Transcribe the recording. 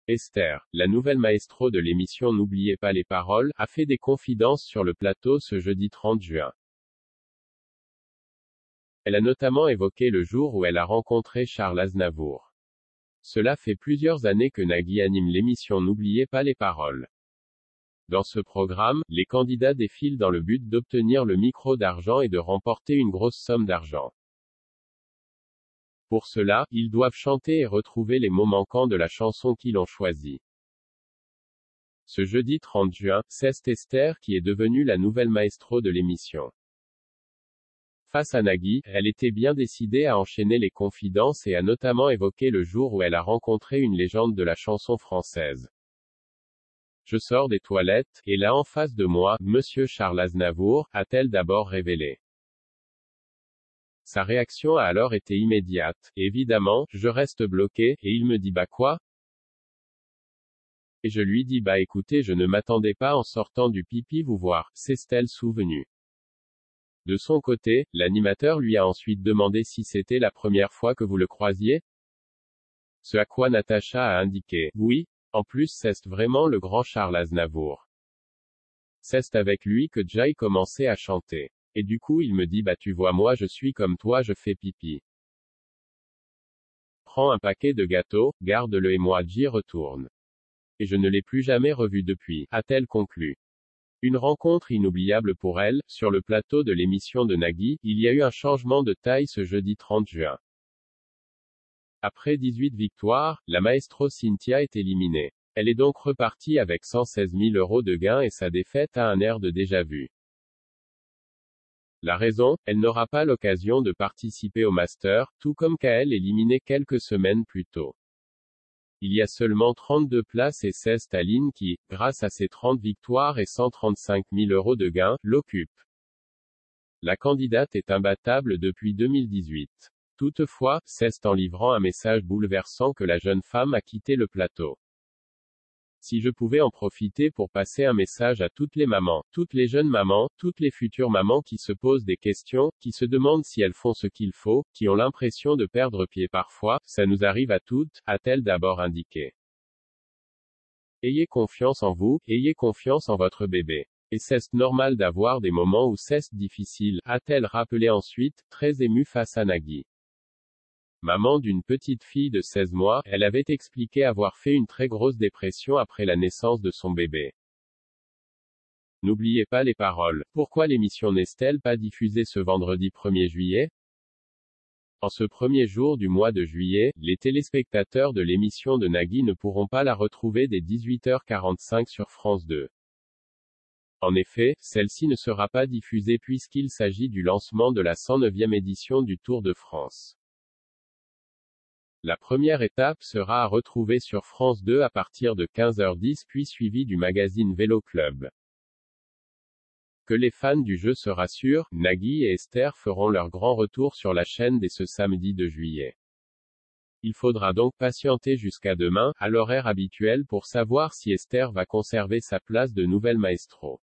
Esther, la nouvelle maestro de l'émission N'oubliez pas les paroles, a fait des confidences sur le plateau ce jeudi 30 juin. Elle a notamment évoqué le jour où elle a rencontré Charles Aznavour. Cela fait plusieurs années que Nagui anime l'émission N'oubliez pas les paroles. Dans ce programme, les candidats défilent dans le but d'obtenir le micro d'argent et de remporter une grosse somme d'argent. Pour cela, ils doivent chanter et retrouver les mots manquants de la chanson qu'ils ont choisie. Ce jeudi 30 juin, c'est Esther qui est devenue la nouvelle maestro de l'émission. Face à Nagui, elle était bien décidée à enchaîner les confidences et a notamment évoqué le jour où elle a rencontré une légende de la chanson française. Je sors des toilettes, et là en face de moi, Monsieur Charles Aznavour, a-t-elle d'abord révélé. Sa réaction a alors été immédiate. Évidemment, je reste bloqué, et il me dit bah quoi? Et je lui dis bah écoutez, je ne m'attendais pas en sortant du pipi vous voir, s'est-elle souvenue. De son côté, l'animateur lui a ensuite demandé si c'était la première fois que vous le croisiez. Ce à quoi Natacha a indiqué, oui, en plus c'est vraiment le grand Charles Aznavour. C'est avec lui que Jay commençait à chanter. Et du coup il me dit bah tu vois moi je suis comme toi je fais pipi. Prends un paquet de gâteaux, garde-le et moi j'y retourne. Et je ne l'ai plus jamais revu depuis, a-t-elle conclu. Une rencontre inoubliable pour elle, sur le plateau de l'émission de Nagui, il y a eu un changement de taille ce jeudi 30 juin. Après 18 victoires, la maestro Cynthia est éliminée. Elle est donc repartie avec 116 000 € de gains et sa défaite a un air de déjà-vu. La raison, elle n'aura pas l'occasion de participer au Master, tout comme Kael éliminé quelques semaines plus tôt. Il y a seulement 32 places et c'est Staline qui, grâce à ses 30 victoires et 135 000 € de gains, l'occupe. La candidate est imbattable depuis 2018. Toutefois, c'est en livrant un message bouleversant que la jeune femme a quitté le plateau. Si je pouvais en profiter pour passer un message à toutes les mamans, toutes les jeunes mamans, toutes les futures mamans qui se posent des questions, qui se demandent si elles font ce qu'il faut, qui ont l'impression de perdre pied parfois, ça nous arrive à toutes, a-t-elle d'abord indiqué. Ayez confiance en vous, ayez confiance en votre bébé. Et c'est normal d'avoir des moments où c'est difficile, a-t-elle rappelé ensuite, très émue face à Nagui. Maman d'une petite fille de 16 mois, elle avait expliqué avoir fait une très grosse dépression après la naissance de son bébé. N'oubliez pas les paroles. Pourquoi l'émission n'est-elle pas diffusée ce vendredi 1er juillet? En ce premier jour du mois de juillet, les téléspectateurs de l'émission de Nagui ne pourront pas la retrouver dès 18h45 sur France 2. En effet, celle-ci ne sera pas diffusée puisqu'il s'agit du lancement de la 109e édition du Tour de France. La première étape sera à retrouver sur France 2 à partir de 15h10 puis suivi du magazine Vélo Club. Que les fans du jeu se rassurent, Nagui et Esther feront leur grand retour sur la chaîne dès ce samedi 2 juillet. Il faudra donc patienter jusqu'à demain, à l'horaire habituel pour savoir si Esther va conserver sa place de nouvelle maestro.